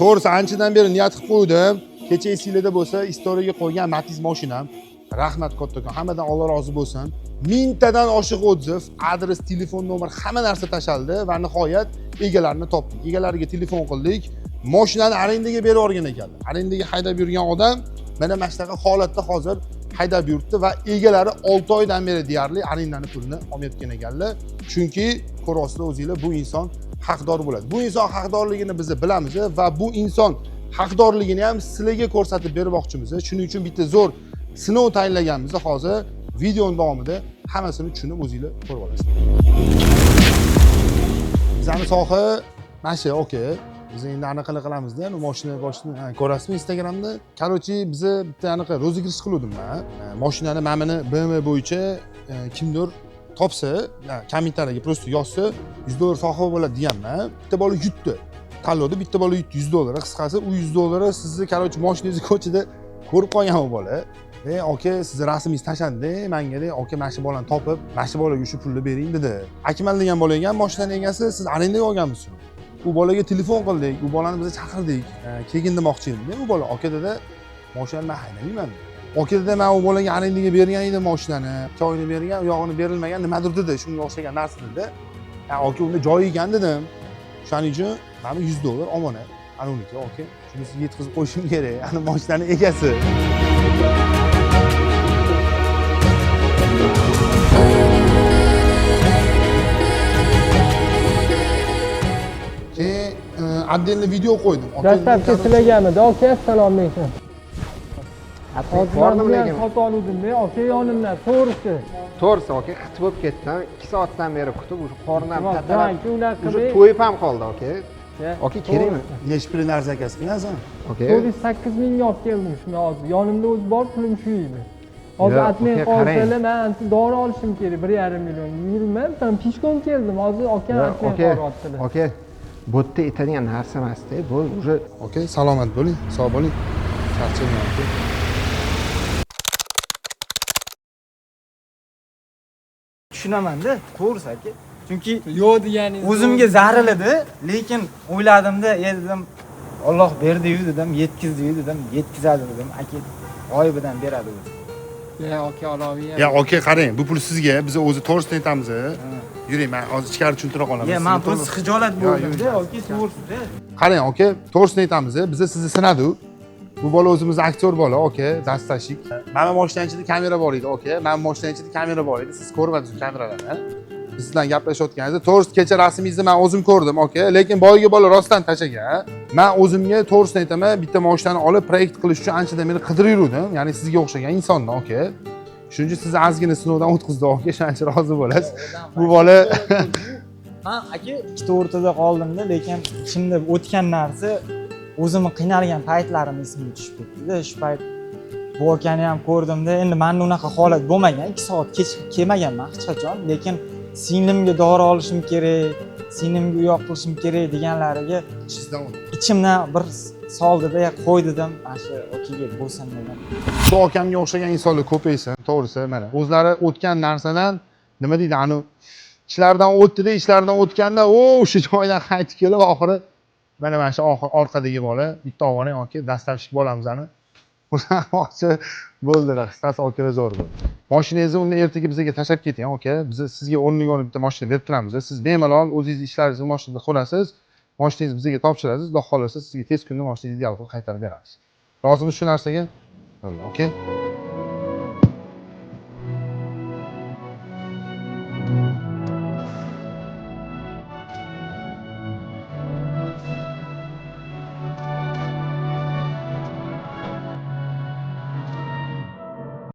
to'g'risi anchadan beri niyat qilib qo'ydim. Kecha esinglarda bo'lsa, istoriyaga qo'ygan Matiz mashinam. Rahmat kattakon, hammadan Alloh rozi bo'lsin. 1000 tadan oshiq otziv, adres, telefon nomer, hamma narsa tashaldi va nihoyat egalarini topdik. Egalariga telefon qildik. Mashinani arendaga berib yuborgan ekanlar. Arendaga haydab yurgan odam mana shunaqa holatda hozir haydab yuribdi va egalari 6 oydan beri deyarli arendani pulini olmayotgan ekanlar. Chunki ko'rasizlar o'zingizlar, bu inson haqdor bo'ladi. Bu inson haqdorligini biz bilamiz va bu inson haqdorligini ham sizlarga ko'rsatib bermoqchimiz. Shuning uchun bitta zo'r sinov tayinlaganmiz. Hozir video davomida hammasini tushunib o'zingizlar ko'rib olasizlar. Bizning soha mana shu, okey. Biz endi anaqa qilamizda, mashina ko'rasizmi Instagramda? Короче, biz bitta anaqa rozыгрыш qildim men. Mashinani ma'mini BMW bo'yicha kimdir topsa, kommentariyaga просто yozsa, $100 sohibi bo'ladi deganman. Bitta bola yutdi. Tanlovda bitta bola yutdi $100. Qisqasi, u $100 sizni короче mashinangizni ko'chada ko'rib qolgan bu bola. Aka, siz rasmingizni tashandi, menga de, aka, mana shu bolani topib, mana shu bolaga shu pulni bering dedi. Akmal degan bola ekan, mashinaning egasi, siz arendaga olganmisiz? U bolaga telefon qildik, u bolani biz chaqirdik. Keyin demoqchi edim. U bola aka dedi, mashinani men haydamayman. Aka dedi, men u bolaga arendaga bergan edim mashinani. 2 oyni bergan, u yog'ini berilmagan, nimadir dedi, shunga o'xshagan narsa dedi. Aka, unda joyi ekan dedim. Shuning uchun mana $100 omonat. Ana uniki, aka, shuni sizga yetkazib qo'yishim kerak. Ana mashinaning egasi. Отдельно video qo'ydim. Dastlabki silaganmidi? Aka, assalomu alaykum. Bordim lekin. Sotib oldim-da, aka yonimdan, to'g'risi. To'g'risi, aka, qit bo'lib ketdim. 2 soatdan beri kutib, o'sha qornam tatalab. O'sha to'yib ham qoldi, aka. Aka, kerakmi? Nechi pulni arzakasi qilasan? Aka. 8 mingga olib keldim shuni hozir. Yonimda o'zi bor, pulim shu edi. Hozir atmay qolsalar, men dori olishim kerak, 1,5 million. Yurmay, men pishkon keldim. Hozir aka atmay qolyaptilar. Aka, bu yerda aytadigan narsa emas-da, bu уже. Aka, salomat bo'ling, sog' bo'ling. Charchamayman. Tushunaman-da, to'g'risi aka. Chunki yo'q deganingiz o'zimga zariladi, lekin o'yladim-da, dedim, Alloh berdi-yu dedim, yetkizdi-yu dedim, yetkazadi dedim. Aka g'oyibidan beradi o'zi. Ya aka, olaviy. Ya aka, qarang, bu pul sizga, biz o'zi to'g'risini aytamiz. Yuring, men hozir ichkari tushuntira qolaman. Ya, men to'g'risi xijolat bo'ldim-da, aka, to'g'risi-da. Qarang, aka, to'g'risini aytamiz. Biz sizni sinadik. Bu bola o'zimiz aktyor bola, aka, dastashik. Mana mashinang ichida kamera bor edi, aka. Mana mashinang ichida kamera bor edi. Siz ko'rmadingiz kameralarni. Biz bilan gaplashayotganingizda, to'g'risi kecha rasmingizni men o'zim ko'rdim, aka. Lekin boyga bola rostdan tashagan. Men o'zimga to'g'risini aytaman, bitta mashinani olib proyekt qilish uchun anchadan beri qidirib yurdim. Ya'ni sizga o'xshagan insonni, aka. Shuning uchun sizni ozgina sinovdan o'tkazdim, aka. Shuncha rozi bo'lasiz. Bu bola Men aka ikkita o'rtada qoldim-da, lekin ichimda o'tgan narsa o'zimni qiynalgan paytlarim esimga tushib ketdi-da. Shu payt bu akani ham ko'rdim-da. Endi menda unaqa holat bo'lmagan. 2 soat kech kelmaganman hech qachon, lekin singlimga dori olishim kerak, singlimga uyoq qilishim kerak deganlariga ichimdan bir soldi-da, qo'y dedim. Mana shu okaga bo'lsin dedim. Shu akamga o'xshagan insonlar ko'paysin, to'g'risi mana. O'zlari o'tgan narsadan nima deydi, ani ishlardan o'tdi-da, ishlardan o'tganda, o'sha joydan qaytib kelib oxiri mana shu orqadagi bola, bitta o'g'ling aka, dastlabki bolamizani. O'sha bo'ldilar, qisqasi aka zo'r bo'ldi. Mashinangizni unda ertaga bizga tashlab keting, aka. Biz sizga o'rniga olib bitta mashina berib turamiz. Siz bemalol o'zingiz ishlaringizni mashinada qilasiz, mashinangizni bizga topshirasiz, xudo xolasa sizga tez kunda mashinangizni qilib qaytarib beramiz. Rozimisiz shu narsaga? Aka.